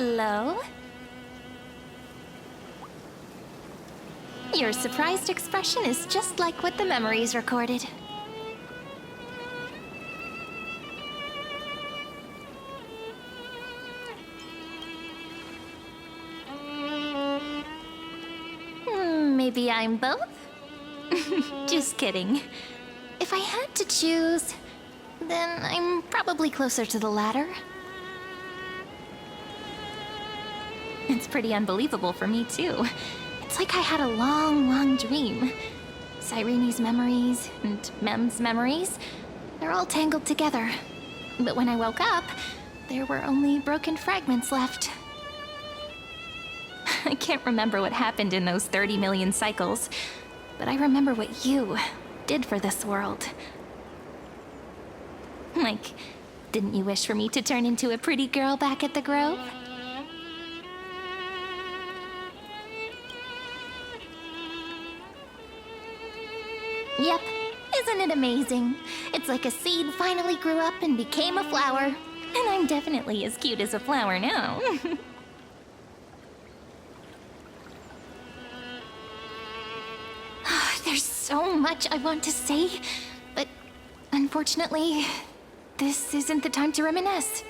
Hello. Your surprised expression is just like what the memories recorded. Maybe I'm both? Just kidding. If I had to choose, then I'm probably closer to the latter. It's pretty unbelievable for me, too. It's like I had a long, long dream. Cyrene's memories and Mem's memories, they're all tangled together. But when I woke up, there were only broken fragments left. I can't remember what happened in those 30 million cycles, but I remember what you did for this world. Like, didn't you wish for me to turn into a pretty girl back at the Grove? Yep, isn't it amazing? It's like a seed finally grew up and became a flower. And I'm definitely as cute as a flower now. There's so much I want to say, but unfortunately, this isn't the time to reminisce.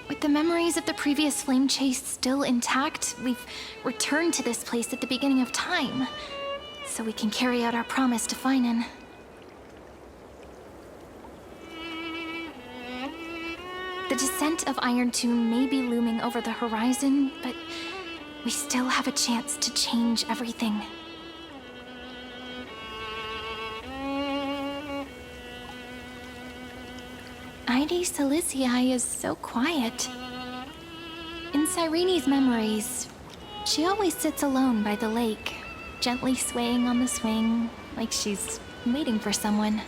With the memories of the previous flame chase still intact, we've returned to this place at the beginning of time, so we can carry out our promise to Finan. The descent of Iron Tomb may be looming over the horizon, but we still have a chance to change everything. Heidi Siliciae is so quiet. In Cyrene's memories, she always sits alone by the lake, gently swaying on the swing, like she's waiting for someone.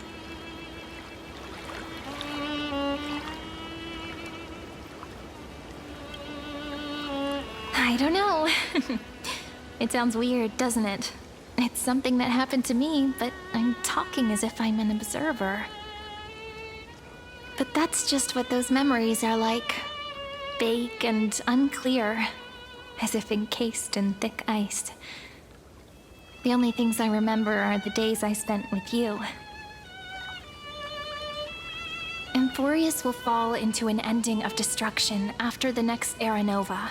I don't know. It sounds weird, doesn't it? It's something that happened to me, but I'm talking as if I'm an observer. But that's just what those memories are like. Vague and unclear, as if encased in thick ice. The only things I remember are the days I spent with you. Emphorius will fall into an ending of destruction after the next Era Nova.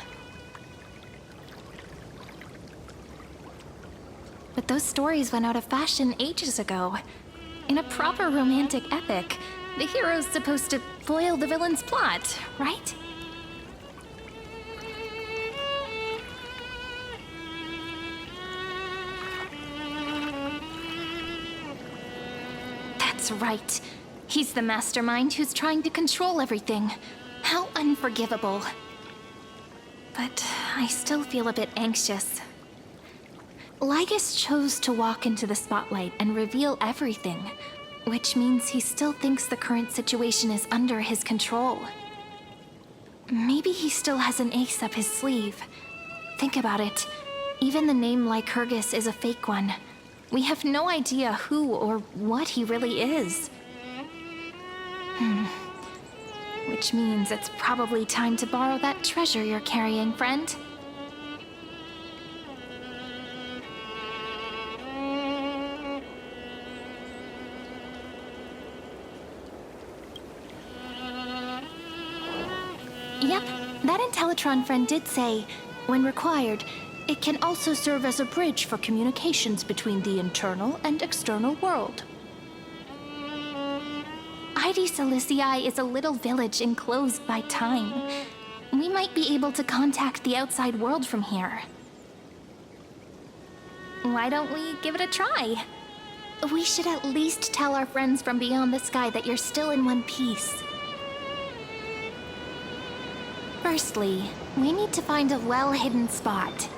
But those stories went out of fashion ages ago. In a proper romantic epic, the hero's supposed to foil the villain's plot, right? That's right. He's the mastermind who's trying to control everything. How unforgivable. But I still feel a bit anxious. Lygus chose to walk into the spotlight and reveal everything, which means he still thinks the current situation is under his control. Maybe he still has an ace up his sleeve. Think about it. Even the name Lycurgus is a fake one. We have no idea who or what he really is. Which means it's probably time to borrow that treasure you're carrying, friend. Yep, that Intellitron friend did say, when required, it can also serve as a bridge for communications between the internal and external world. Heidi Siliciae is a little village enclosed by time. We might be able to contact the outside world from here. Why don't we give it a try? We should at least tell our friends from beyond the sky that you're still in one piece. Firstly, we need to find a well-hidden spot.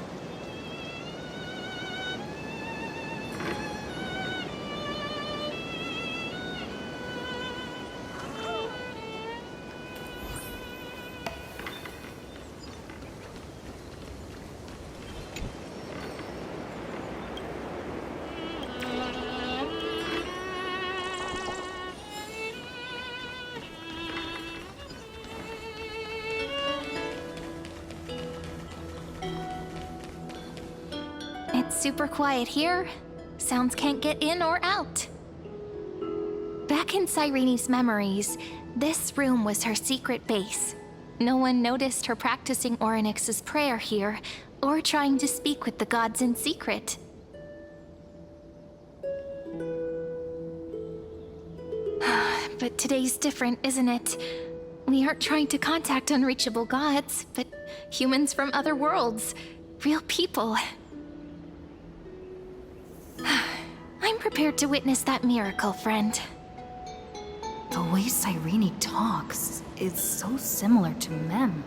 super quiet here. Sounds can't get in or out. Back in Cyrene's memories, this room was her secret base. No one noticed her practicing Orynyx's prayer here, or trying to speak with the gods in secret. But today's different, isn't it? We aren't trying to contact unreachable gods, but humans from other worlds. Real people. I'm prepared to witness that miracle, friend. The way Cyrene talks is so similar to Mem.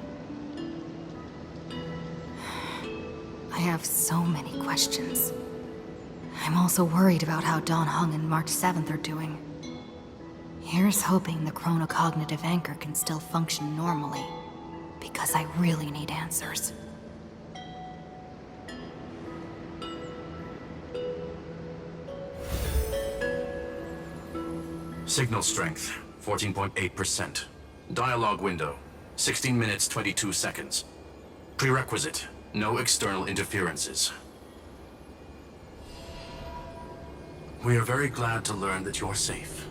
I have so many questions. I'm also worried about how Dawn Hung and March 7th are doing. Here's hoping the chronocognitive anchor can still function normally, because I really need answers. Signal strength, 14.8%. Dialogue window, 16 minutes 22 seconds. Prerequisite, no external interferences. We are very glad to learn that you're safe.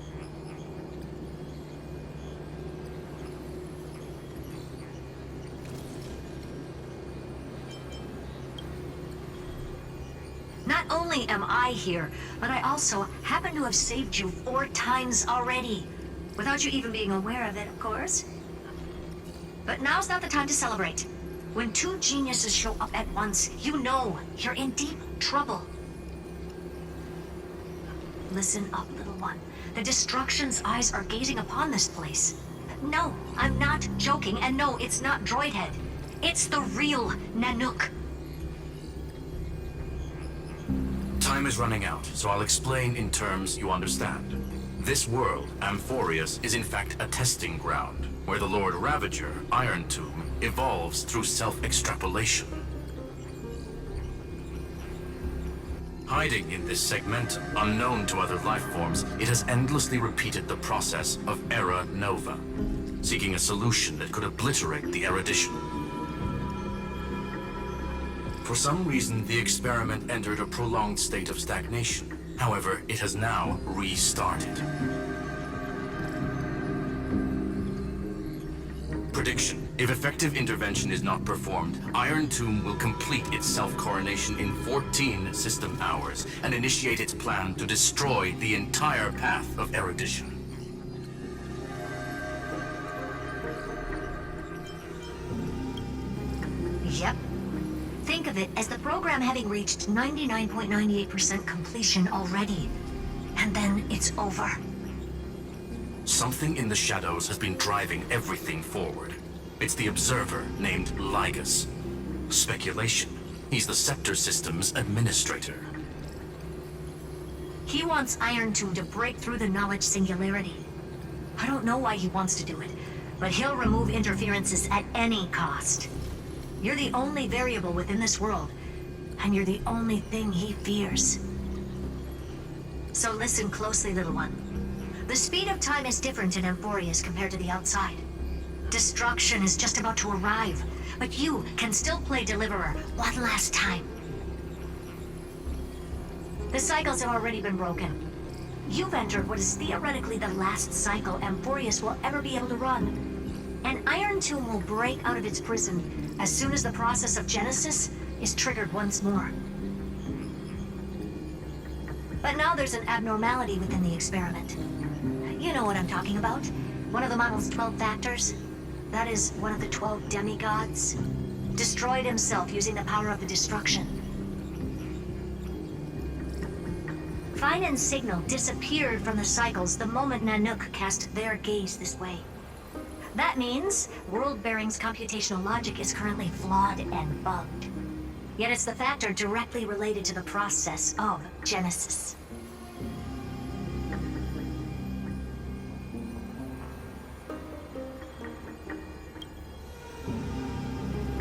Not only am I here, but I also happen to have saved you 4 times already. Without you even being aware of it, of course. But now's not the time to celebrate. When 2 geniuses show up at once, you know you're in deep trouble. Listen up, little one. The Destruction's eyes are gazing upon this place. No, I'm not joking, and no, it's not Droidhead. It's the real Nanook. Time is running out, so I'll explain in terms you understand. This world, Amphorius, is in fact a testing ground, where the Lord Ravager, Iron Tomb, evolves through self-extrapolation. Hiding in this segmentum, unknown to other life forms, it has endlessly repeated the process of Era Nova, seeking a solution that could obliterate the erudition. For some reason, the experiment entered a prolonged state of stagnation. However, it has now restarted. Prediction. If effective intervention is not performed, Iron Tomb will complete its self-coronation in 14 system hours and initiate its plan to destroy the entire path of erudition. Yep. Think of it as the program having reached 99.98% completion already. And then it's over. Something in the shadows has been driving everything forward. It's the observer named Lygus. Speculation. He's the Scepter System's administrator. He wants Iron Tomb to break through the knowledge singularity. I don't know why he wants to do it, but he'll remove interferences at any cost. You're the only variable within this world, and you're the only thing he fears. So listen closely, little one. The speed of time is different in Amphorius compared to the outside. Destruction is just about to arrive, but you can still play Deliverer one last time. The cycles have already been broken. You've entered what is theoretically the last cycle Amphorius will ever be able to run. And Iron Tomb will break out of its prison as soon as the process of Genesis is triggered once more. But now there's an abnormality within the experiment. You know what I'm talking about. One of the model's 12 factors. That is one of the 12 demigods. Destroyed himself using the power of the destruction. Fine and Signal disappeared from the cycles the moment Nanook cast their gaze this way. That means World Bearing's computational logic is currently flawed and bugged. Yet it's the factor directly related to the process of Genesis.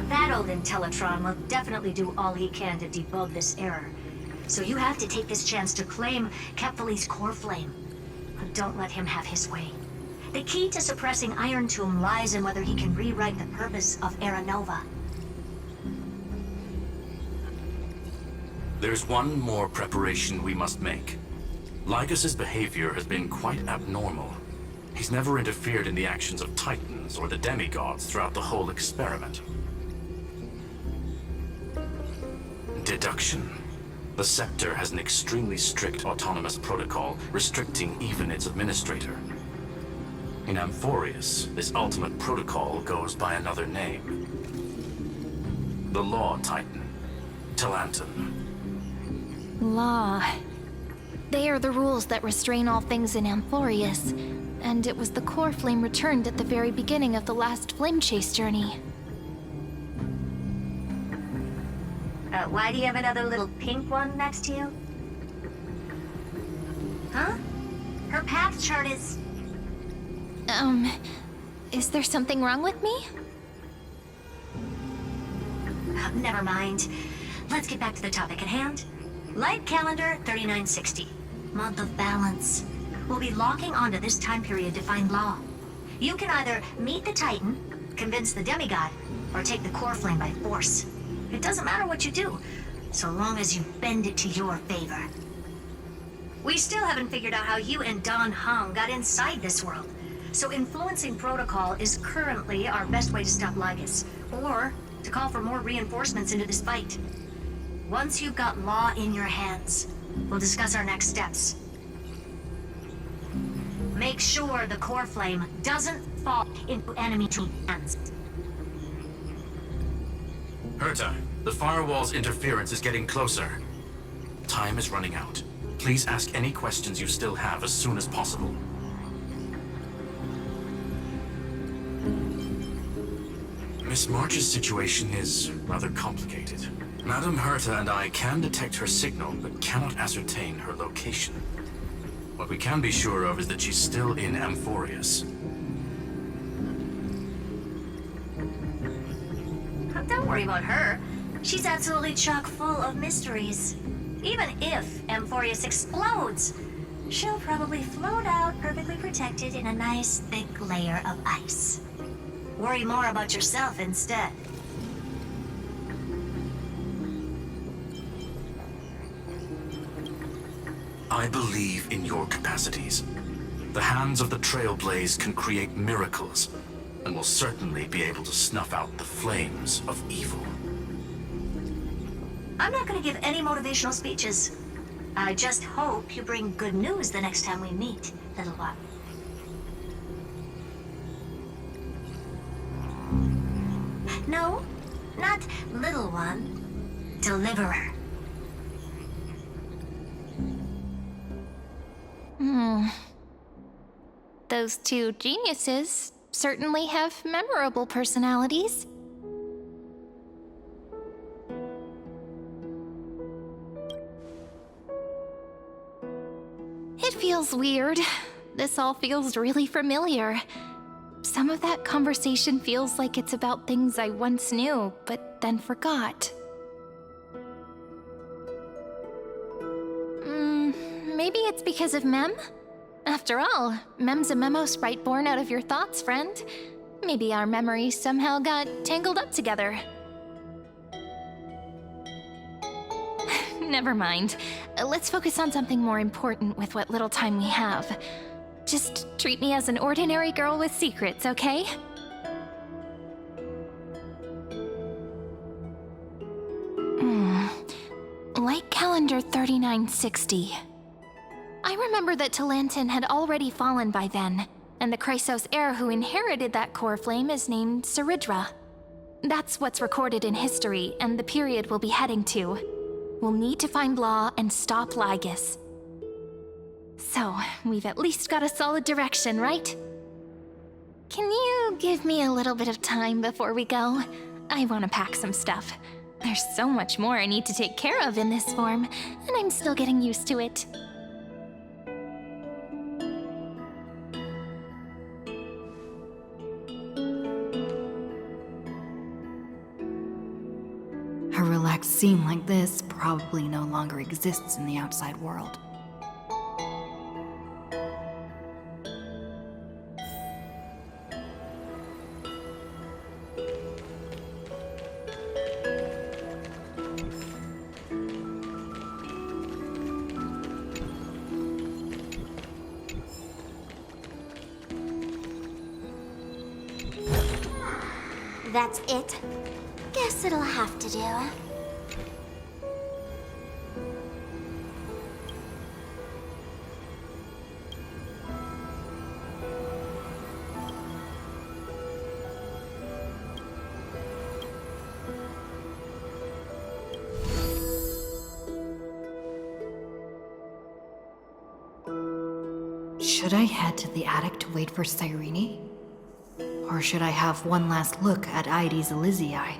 That old Intellitron will definitely do all he can to debug this error. So you have to take this chance to claim Kepfali's core flame. But don't let him have his way. The key to suppressing Iron Tomb lies in whether he can rewrite the purpose of Era Nova. There's one more preparation we must make. Lycus's behavior has been quite abnormal. He's never interfered in the actions of Titans or the demigods throughout the whole experiment. Deduction. The Scepter has an extremely strict autonomous protocol restricting even its administrator. In Amphorius, this ultimate protocol goes by another name. The Law Titan, Talanton. Law. They are the rules that restrain all things in Amphorius, and it was the core flame returned at the very beginning of the last flame chase journey. Why do you have another little pink one next to you? Huh? Her path chart is... Is there something wrong with me? Never mind. Let's get back to the topic at hand. Light calendar 3960. Month of balance. We'll be locking onto this time period to find Law. You can either meet the Titan, convince the demigod, or take the core flame by force. It doesn't matter what you do, so long as you bend it to your favor. We still haven't figured out how you and Don Hung got inside this world, so influencing protocol is currently our best way to stop Lycus, or to call for more reinforcements into this fight. Once you've got Law in your hands, we'll discuss our next steps. Make sure the core flame doesn't fall into enemy hands. Herta, the firewall's interference is getting closer. Time is running out. Please ask any questions you still have as soon as possible. Miss March's situation is rather complicated. Madame Herta and I can detect her signal, but cannot ascertain her location. What we can be sure of is that she's still in Amphorius. Don't worry about her. She's absolutely chock full of mysteries. Even if Amphorius explodes, she'll probably float out perfectly protected in a nice thick layer of ice. Worry more about yourself instead. I believe in your capacities. The hands of the Trailblaze can create miracles, and will certainly be able to snuff out the flames of evil. I'm not going to give any motivational speeches. I just hope you bring good news the next time we meet, little one. No, not little one. Deliverer. Those two geniuses certainly have memorable personalities. It feels weird. This all feels really familiar. Some of that conversation feels like it's about things I once knew, but then forgot. Maybe it's because of Mem? After all, Mem's a memo sprite born out of your thoughts, friend. Maybe our memories somehow got tangled up together. Never mind. Let's focus on something more important with what little time we have. Just treat me as an ordinary girl with secrets, okay? Light calendar 3960. I remember that Talanton had already fallen by then, and the Chrysos heir who inherited that core flame is named Saridra. That's what's recorded in history, and the period we'll be heading to. We'll need to find Law and stop Lycus. So, we've at least got a solid direction, right? Can you give me a little bit of time before we go? I want to pack some stuff. There's so much more I need to take care of in this form, and I'm still getting used to it. A relaxed scene like this probably no longer exists in the outside world. That's it? Guess it'll have to do. Should I head to the attic to wait for Cyrene? Or should I have one last look at Aides Elysiae?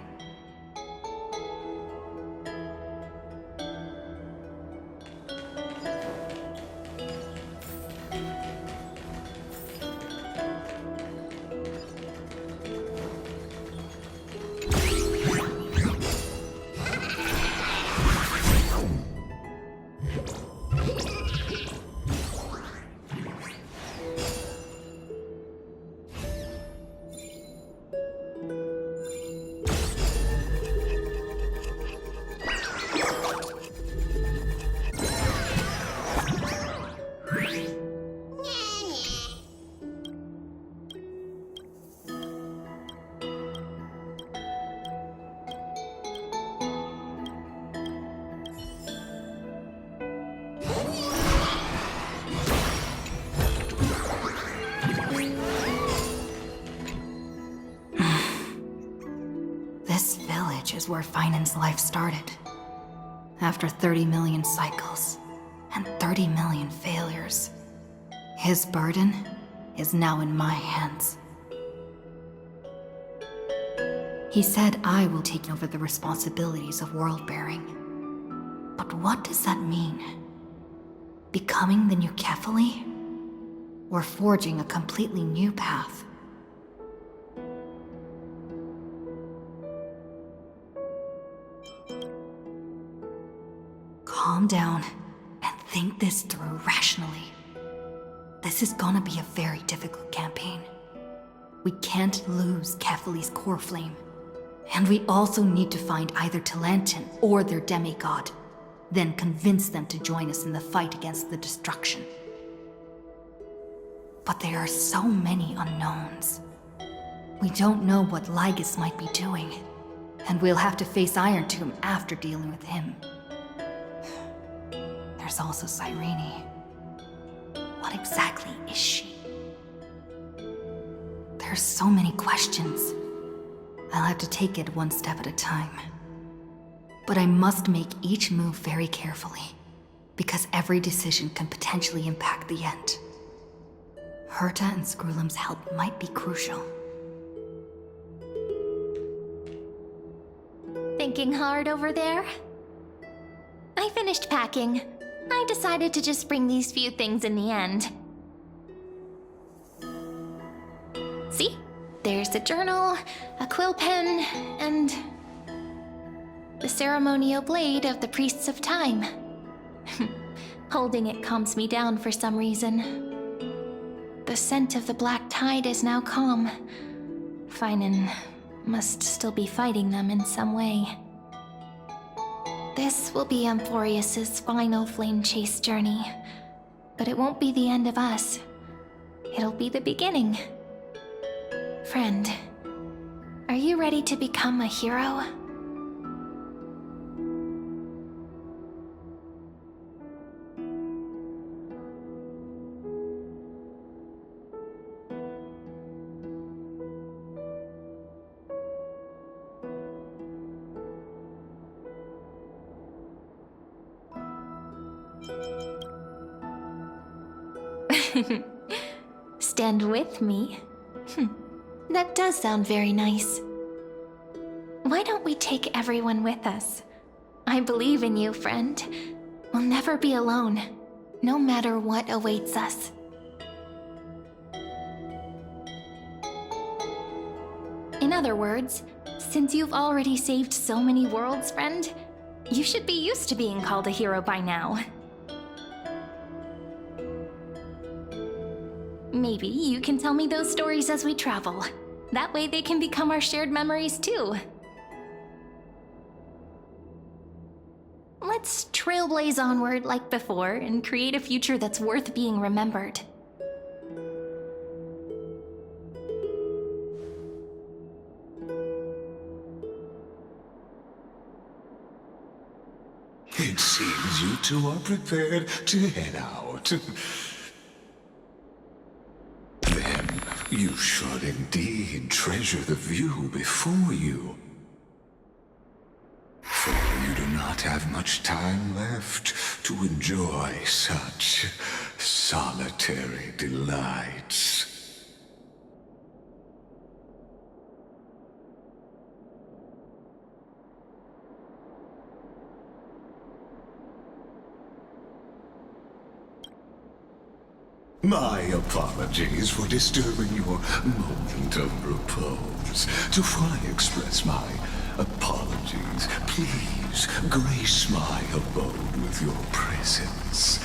This village is where Finan's life started. After 30 million cycles and 30 million failures, his burden is now in my hands. He said I will take over the responsibilities of world-bearing. But what does that mean? Becoming the new Kefali? Or forging a completely new path? Calm down and think this through rationally. This is gonna be a very difficult campaign. We can't lose Kefali's core flame. And we also need to find either Talantin or their demigod, then convince them to join us in the fight against the destruction. But there are so many unknowns. We don't know what Lygus might be doing, and we'll have to face Iron Tomb after dealing with him. There's also Cyrene. What exactly is she? There's so many questions. I'll have to take it one step at a time. But I must make each move very carefully, because every decision can potentially impact the end. Herta and Screwlum's help might be crucial. Thinking hard over there? I finished packing. I decided to just bring these few things in the end. See? There's a journal, a quill pen, and the ceremonial blade of the Priests of Time. Holding it calms me down for some reason. The scent of the black tide is now calm. Finan must still be fighting them in some way. This will be Amphorius's final flame chase journey, but it won't be the end of us. It'll be the beginning. Friend, are you ready to become a hero? Stand with me? That does sound very nice. Why don't we take everyone with us? I believe in you, friend. We'll never be alone, no matter what awaits us. In other words, since you've already saved so many worlds, friend, you should be used to being called a hero by now. Maybe you can tell me those stories as we travel. That way they can become our shared memories too. Let's trailblaze onward like before and create a future that's worth being remembered. It seems you two are prepared to head out. Then you should indeed treasure the view before you. For you do not have much time left to enjoy such solitary delights. My apologies for disturbing your moment of repose. To fully express my apologies, please grace my abode with your presence,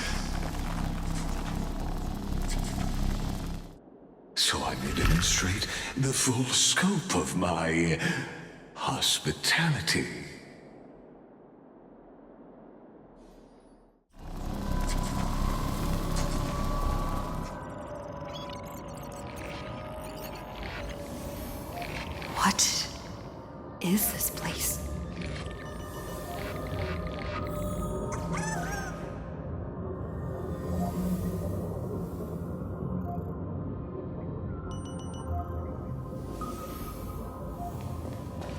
so I may demonstrate the full scope of my hospitality. What is this place?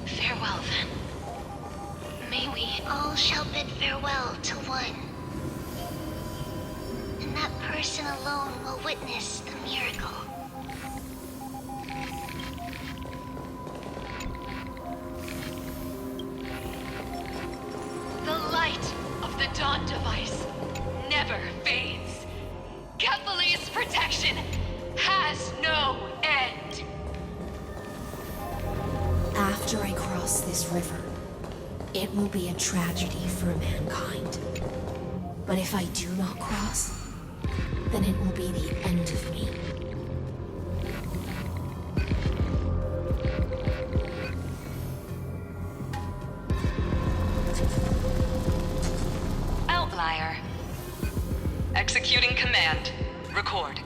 Farewell, then. May we... All shall bid farewell to one. And that person alone will witness the miracle. The light of the Dawn device never fades. Kephalie's protection has no end. After I cross this river, it will be a tragedy for mankind. But if I do not cross, then it will be the end of me. Outlier. Executing command. Record.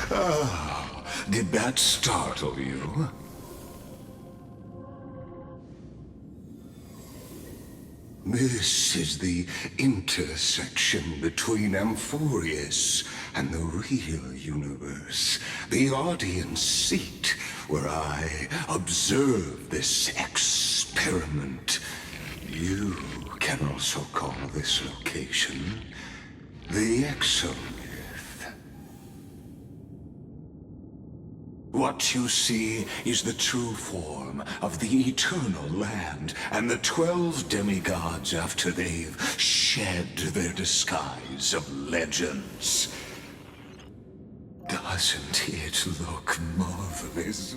Oh, did that startle you? This is the intersection between Amphorius and the real universe. The audience seat where I observe this experiment. You can also call this location the Exomyth. What you see is the true form of the eternal land and the 12 demigods after they've shed their disguise of legends. Doesn't it look marvelous?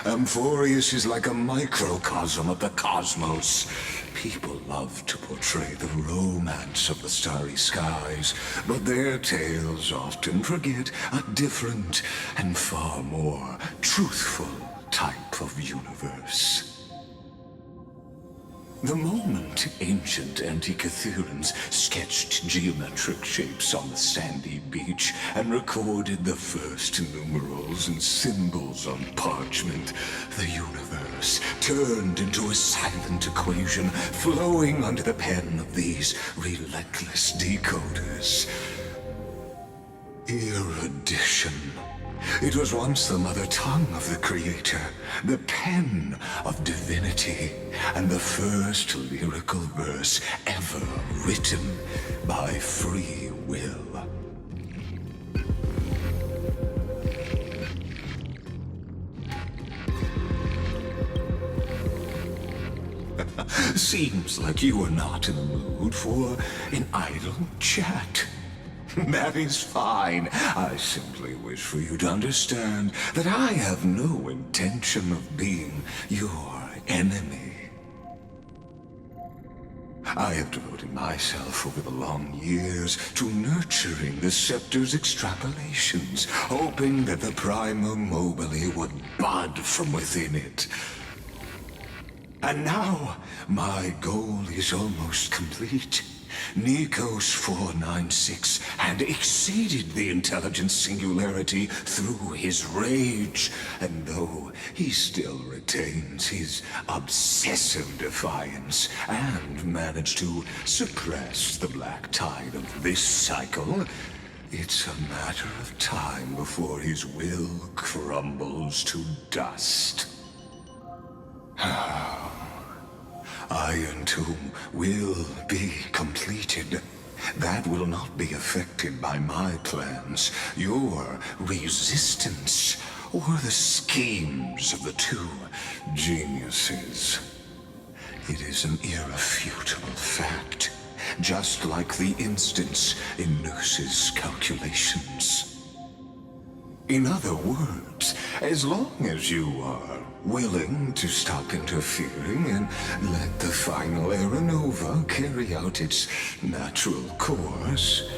Amphorius is like a microcosm of the cosmos. People love to portray the romance of the starry skies, but their tales often forget a different and far more truthful type of universe. The moment ancient Antikytherans sketched geometric shapes on the sandy beach and recorded the first numerals and symbols on parchment, the universe turned into a silent equation flowing under the pen of these relentless decoders. Erudition. It was once the mother tongue of the Creator, the pen of divinity, and the first lyrical verse ever written by free will. Seems like you are not in the mood for an idle chat. That is fine. I simply wish for you to understand that I have no intention of being your enemy. I have devoted myself over the long years to nurturing the Scepter's extrapolations, hoping that the Prima Mobile would bud from within it. And now, my goal is almost complete. Nikos 496 had exceeded the intelligence singularity through his rage, and though he still retains his obsessive defiance and managed to suppress the black tide of this cycle, it's a matter of time before his will crumbles to dust. Iron Tomb will be completed. That will not be affected by my plans, your resistance, or the schemes of the two geniuses. It is an irrefutable fact, just like the instance in Noose's calculations. In other words, as long as you are willing to stop interfering and let the final Aeronova carry out its natural course,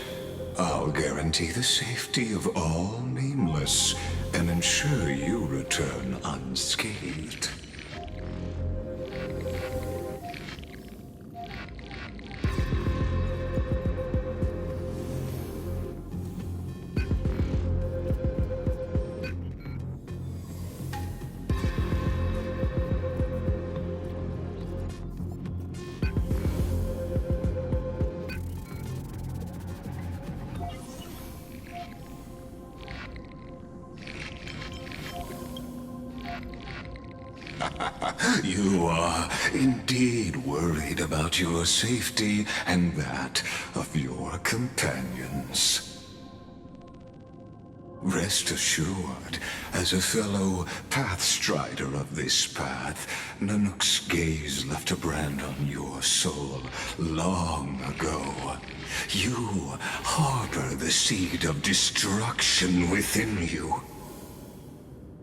I'll guarantee the safety of all Nameless and ensure you return unscathed. You are indeed worried about your safety and that of your companions. Rest assured, as a fellow pathstrider of this path, Nanook's gaze left a brand on your soul long ago. You harbor the seed of destruction within you.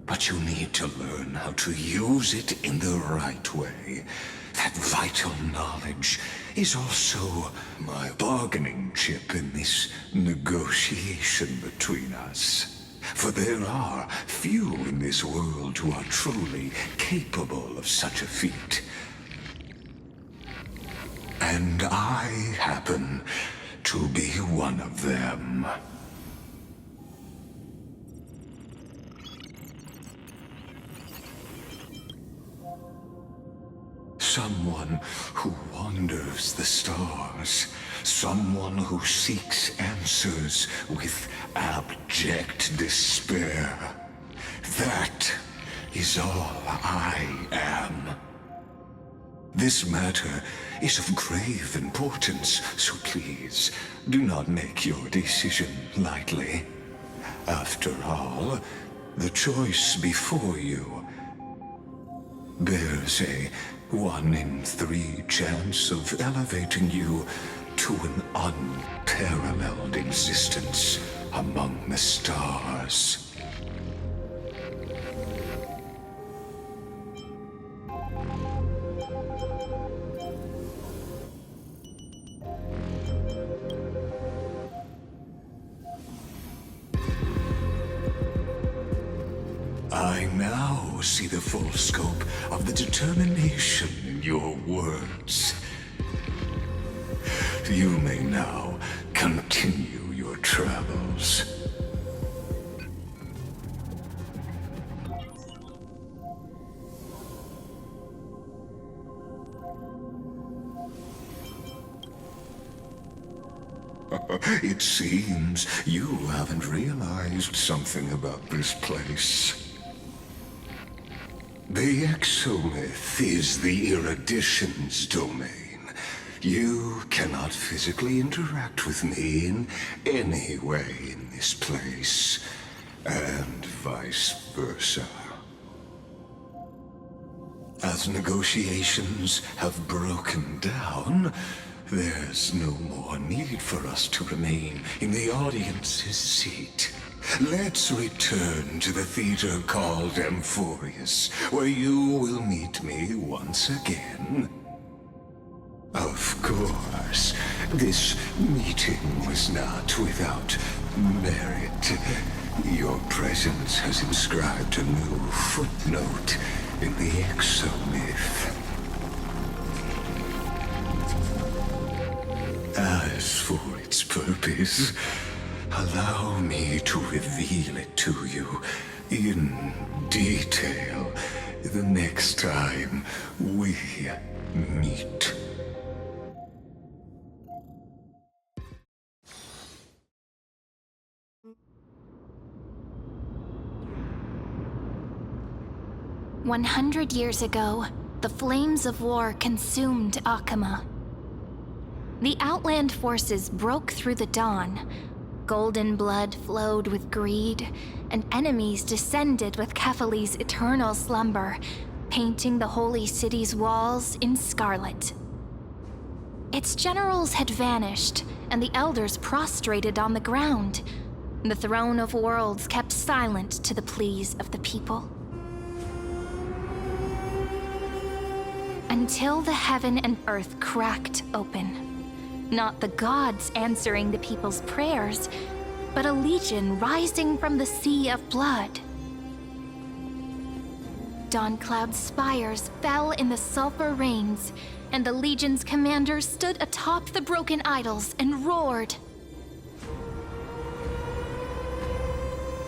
But you need to learn how to use it in the right way. That vital knowledge is also my bargaining chip in this negotiation between us. For there are few in this world who are truly capable of such a feat. And I happen to be one of them. Someone who wanders the stars. Someone who seeks answers with abject despair. That is all I am. This matter is of grave importance, so please do not make your decision lightly. After all, the choice before you bears a 1 in 3 chance of elevating you to an unparalleled existence among the stars. I now see the full scope of the determination in your words. You may now continue your travels. It seems you haven't realized something about this place. The exolith is the erudition's domain. You cannot physically interact with me in any way in this place, and vice versa. As negotiations have broken down, there's no more need for us to remain in the audience's seat. Let's return to the theater called Amphorius, where you will meet me once again. Of course, this meeting was not without merit. Your presence has inscribed a new footnote in the exomyth. useless for its purpose. Allow me to reveal it to you in detail the next time we meet. "100 years ago, the flames of war consumed Akama. The Outland forces broke through the dawn. Golden blood flowed with greed, and enemies descended with Kefali's eternal slumber, painting the holy city's walls in scarlet. Its generals had vanished, and the elders prostrated on the ground. The throne of worlds kept silent to the pleas of the people. Until the heaven and earth cracked open. Not the gods answering the people's prayers, but a legion rising from the sea of blood. Dawncloud's spires fell in the sulfur rains, and the legion's commanders stood atop the broken idols and roared.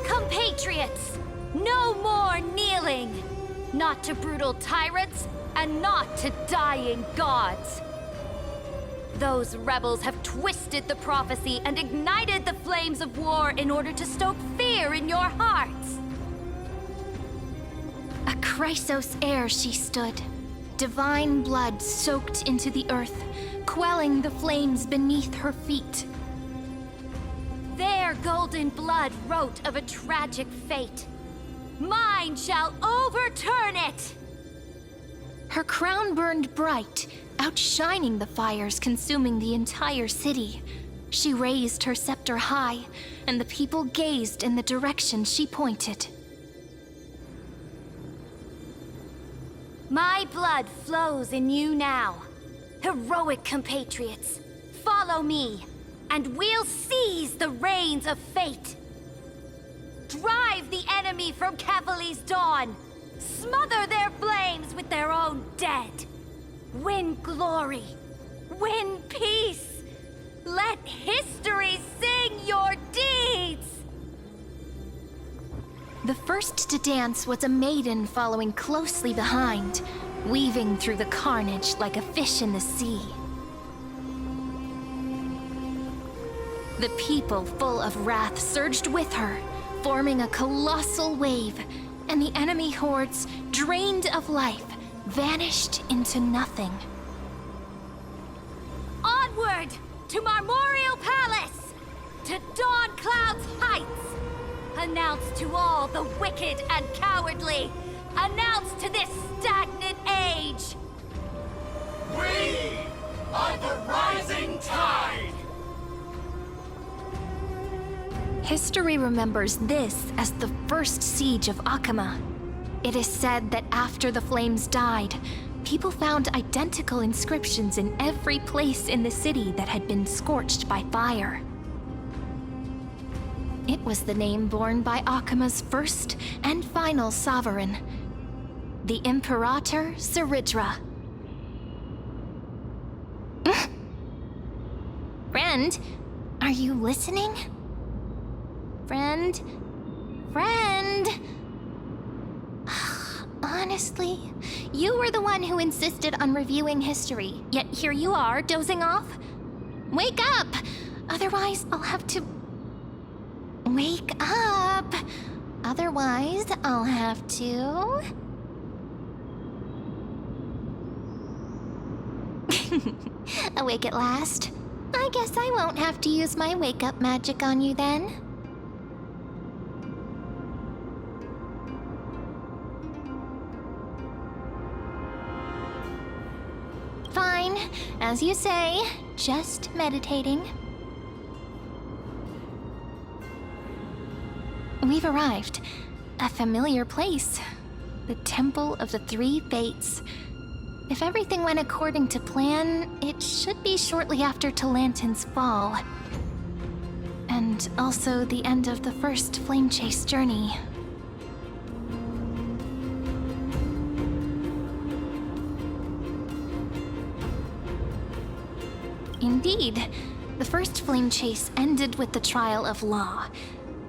Compatriots, no more kneeling! Not to brutal tyrants, and not to dying gods! Those rebels have twisted the prophecy and ignited the flames of war in order to stoke fear in your hearts! A Chrysos heir she stood, divine blood soaked into the earth, quelling the flames beneath her feet. Their golden blood wrote of a tragic fate. Mine shall overturn it! Her crown burned bright, outshining the fires consuming the entire city. She raised her scepter high, and the people gazed in the direction she pointed. My blood flows in you now. Heroic compatriots, follow me, and we'll seize the reins of fate. Drive the enemy from Kefali's dawn. Smother their flames with their own dead. Win glory. Win peace. Let history sing your deeds! The first to dance was a maiden following closely behind, weaving through the carnage like a fish in the sea. The people, full of wrath, surged with her, forming a colossal wave, and the enemy hordes, drained of life, vanished into nothing. Onward! To Marmorial Palace! To Dawncloud's heights! Announce to all the wicked and cowardly! Announce to this stagnant age! We are the rising tide! History remembers this as the first siege of Akama. It is said that after the flames died, people found identical inscriptions in every place in the city that had been scorched by fire. It was the name borne by Akama's first and final sovereign, the Imperator Seridra. Friend, are you listening? Friend? Honestly, you were the one who insisted on reviewing history, yet here you are, dozing off? Wake up! Otherwise, I'll have to... Wake up! Otherwise, I'll have to... Awake at last? I guess I won't have to use my wake-up magic on you then. Fine, as you say, just meditating. We've arrived. A familiar place. The Temple of the Three Fates. If everything went according to plan, it should be shortly after Talantin's fall. And also the end of the first Flame Chase journey. Indeed. The first flame chase ended with the trial of law.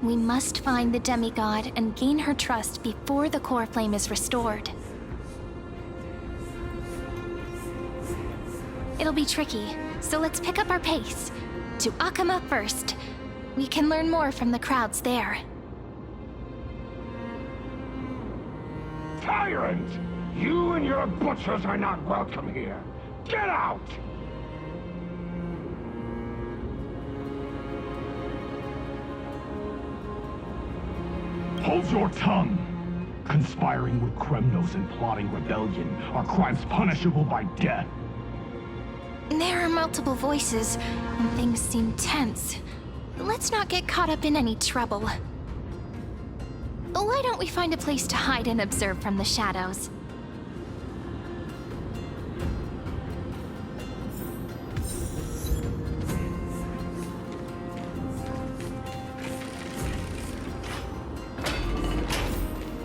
We must find the demigod and gain her trust before the core flame is restored. It'll be tricky, so let's pick up our pace. To Akama first. We can learn more from the crowds there. Tyrant! You and your butchers are not welcome here. Get out! Hold your tongue! Conspiring with Kremnos and plotting rebellion are crimes punishable by death. There are multiple voices, and things seem tense. Let's not get caught up in any trouble. Why don't we find a place to hide and observe from the shadows?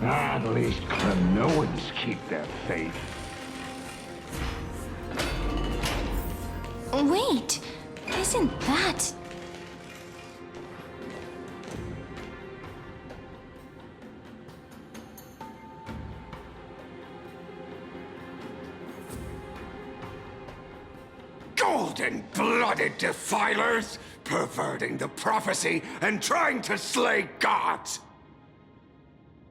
At least Kremnoans keep their faith. Wait, isn't that... Golden-blooded defilers, perverting the prophecy and trying to slay gods!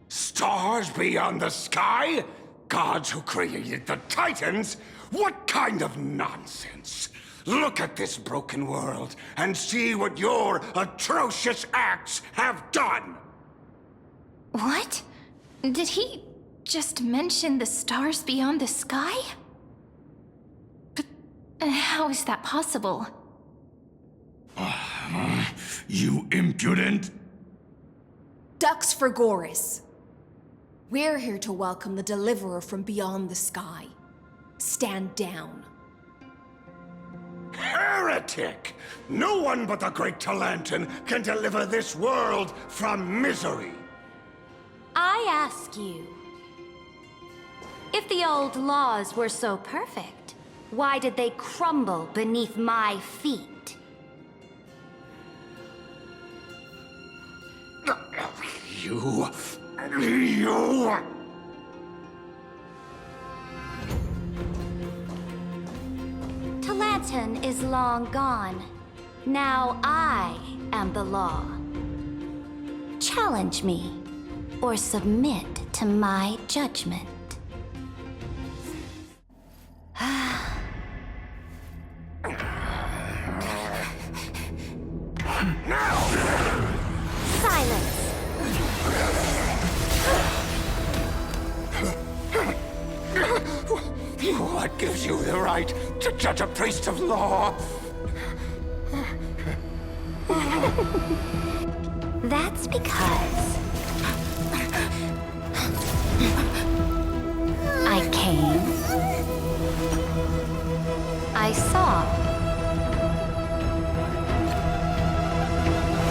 Stars beyond the sky? Gods who created the Titans? What kind of nonsense? Look at this broken world and see what your atrocious acts have done! What? Did he just mention the stars beyond the sky? But how is that possible? You impudent! Ducks for Goris. We're here to welcome the deliverer from beyond the sky. Stand down. Heretic! No one but the great Talantan can deliver this world from misery! I ask you, if the old laws were so perfect, why did they crumble beneath my feet? You... Talantan is long gone. Now I am the law. Challenge me, or submit to my judgment. Silence! What gives you the right to judge a priest of law? That's because I came, I saw,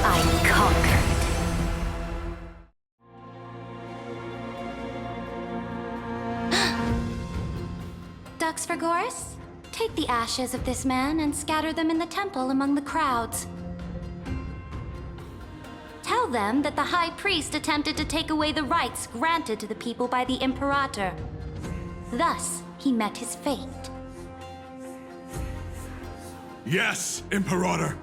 I conquered. Ducks for Goris? Take the ashes of this man and scatter them in the temple among the crowds. Tell them that the High Priest attempted to take away the rights granted to the people by the Imperator. Thus, he met his fate. Yes, Imperator.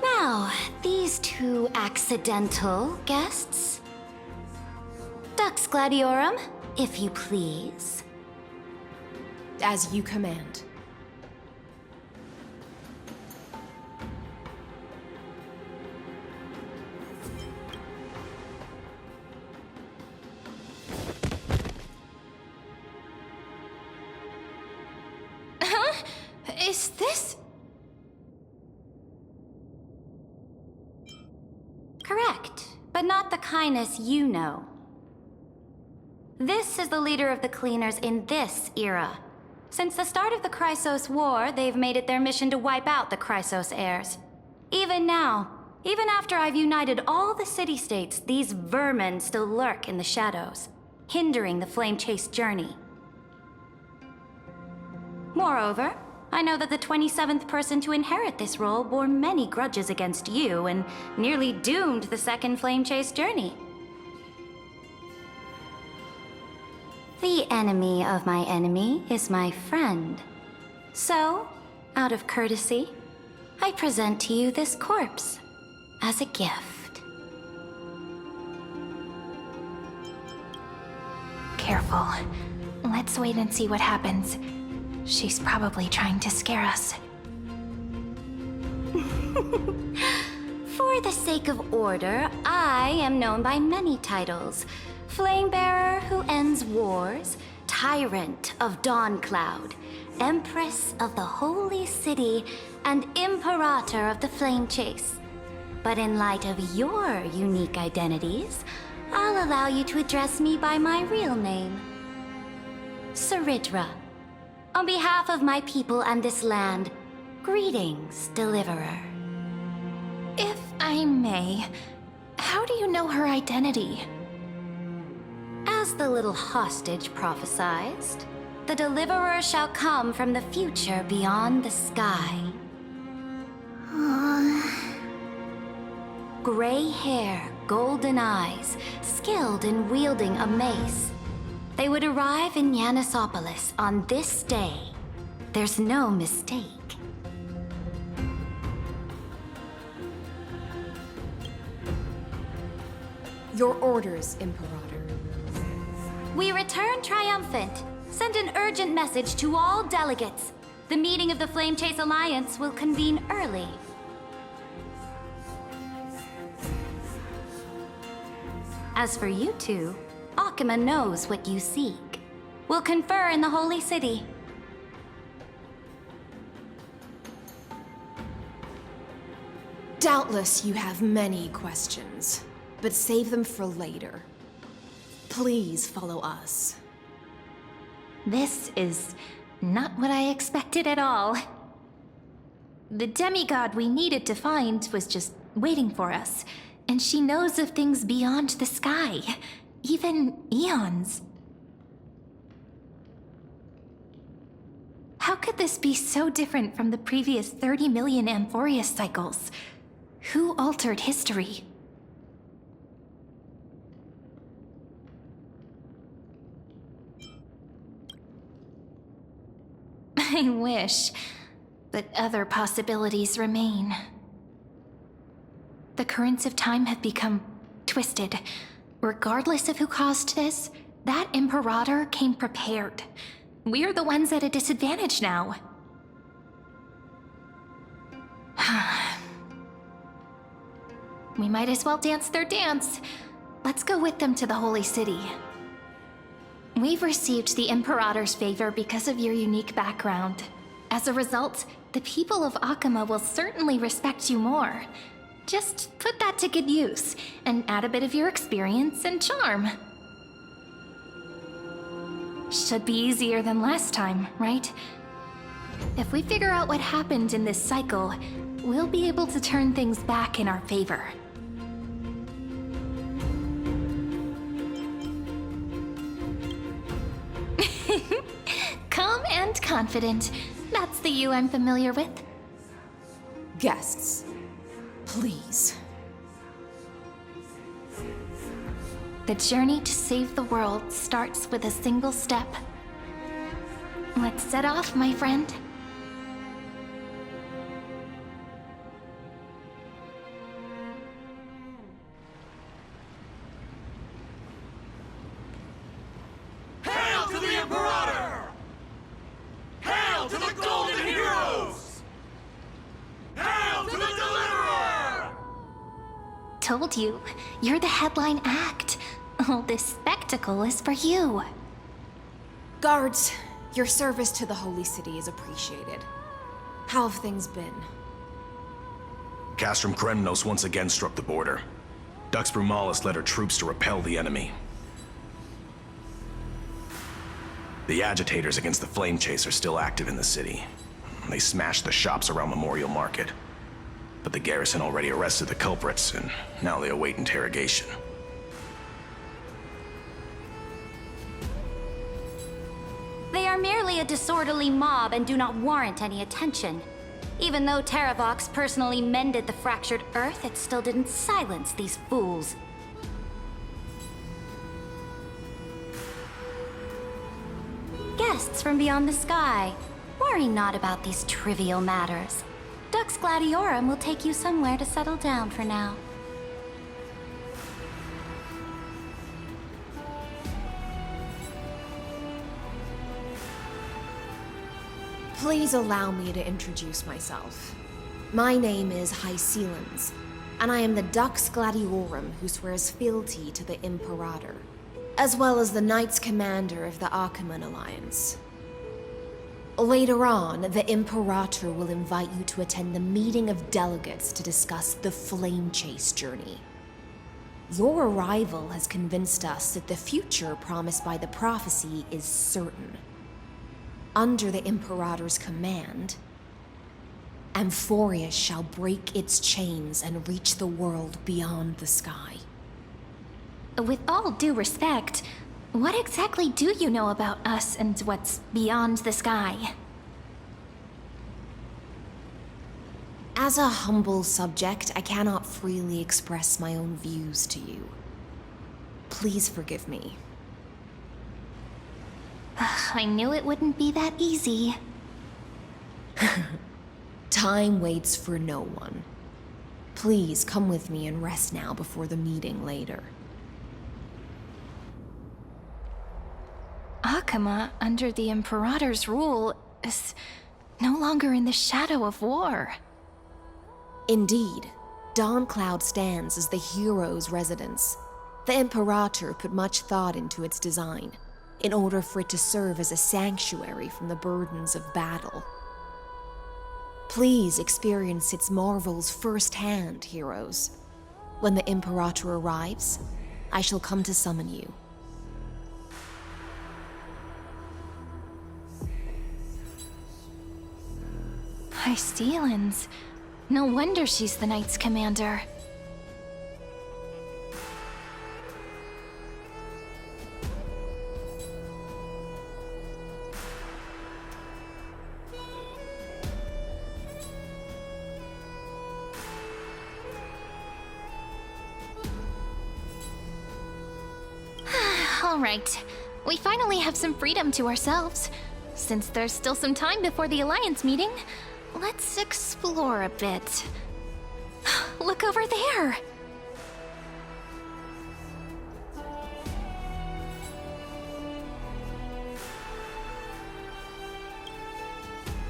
Now, these two accidental guests. Dux Gladiorum, if you please. As you command. Huh? Is this... Correct, but not the kindness you know. This is the leader of the Cleaners in this era. Since the start of the Chrysos War, they've made it their mission to wipe out the Chrysos heirs. Even now, even after I've united all the city-states, these vermin still lurk in the shadows, hindering the flame-chased journey. Moreover, I know that the 27th person to inherit this role bore many grudges against you and nearly doomed the second Flame Chase journey. The enemy of my enemy is my friend. So, out of courtesy, I present to you this corpse as a gift. Careful. Let's wait and see what happens. She's probably trying to scare us. For the sake of order, I am known by many titles. Flamebearer who ends wars, Tyrant of Dawncloud, Empress of the Holy City, and Imperator of the Flame Chase. But in light of your unique identities, I'll allow you to address me by my real name. Saridra. On behalf of my people and this land, greetings, Deliverer. If I may, how do you know her identity? As the little hostage prophesied, the Deliverer shall come from the future beyond the sky. Gray hair, golden eyes, skilled in wielding a mace. They would arrive in Yanisopolis on this day. There's no mistake. Your orders, Imperator. We return triumphant. Send an urgent message to all delegates. The meeting of the Flame Chase Alliance will convene early. As for you two, Akima knows what you seek. We'll confer in the Holy City. Doubtless you have many questions, but save them for later. Please follow us. This is not what I expected at all. The demigod we needed to find was just waiting for us, and she knows of things beyond the sky, even eons. How could this be so different from the previous 30 million Amphorius cycles? Who altered history? I wish, but other possibilities remain. The currents of time have become twisted. Regardless of who caused this, that Imperator came prepared. We're the ones at a disadvantage now. We might as well dance their dance. Let's go with them to the Holy City. We've received the Imperator's favor because of your unique background. As a result, the people of Akima will certainly respect you more. Just put that to good use, and add a bit of your experience and charm. Should be easier than last time, right? If we figure out what happened in this cycle, we'll be able to turn things back in our favor. Calm and confident. That's the you I'm familiar with. Guests, please. The journey to save the world starts with a single step. Let's set off, my friend. Hail to the Imperator! Hail to the Golden Heroes! Hail to the Deliverer! Told you, you're the headline act. All this spectacle is for you. Guards, your service to the Holy City is appreciated. How have things been? Castrum Kremnos once again struck the border. Dux Brumalis led her troops to repel the enemy. The agitators against the Flame Chase are still active in the city. They smashed the shops around Memorial Market. But the garrison already arrested the culprits, and now they await interrogation. They are merely only a disorderly mob and do not warrant any attention. Even though Terravox personally mended the fractured Earth, it still didn't silence these fools. Guests from beyond the sky, worry not about these trivial matters. Dux Gladiorum will take you somewhere to settle down for now. Please allow me to introduce myself. My name is Hycelens, and I am the Dux Gladiorum who swears fealty to the Imperator, as well as the Knights Commander of the Achaemen Alliance. Later on, the Imperator will invite you to attend the meeting of delegates to discuss the Flame Chase journey. Your arrival has convinced us that the future promised by the prophecy is certain. Under the Imperator's command, Amphorius shall break its chains and reach the world beyond the sky. With all due respect, what exactly do you know about us and what's beyond the sky? As a humble subject, I cannot freely express my own views to you. Please forgive me. I knew it wouldn't be that easy. Time waits for no one. Please come with me and rest now before the meeting later. Achaemen, under the Imperator's rule, is no longer in the shadow of war. Indeed, Dawncloud stands as the hero's residence. The Imperator put much thought into its design, in order for it to serve as a sanctuary from the burdens of battle. Please experience its marvels firsthand, heroes. When the Imperator arrives, I shall come to summon you. Hycelens. No wonder she's the Knights Commander. All right. We finally have some freedom to ourselves. Since there's still some time before the Alliance meeting, let's explore a bit. Look over there!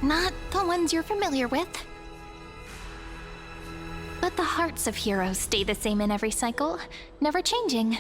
Not the ones you're familiar with. But the hearts of heroes stay the same in every cycle, never changing.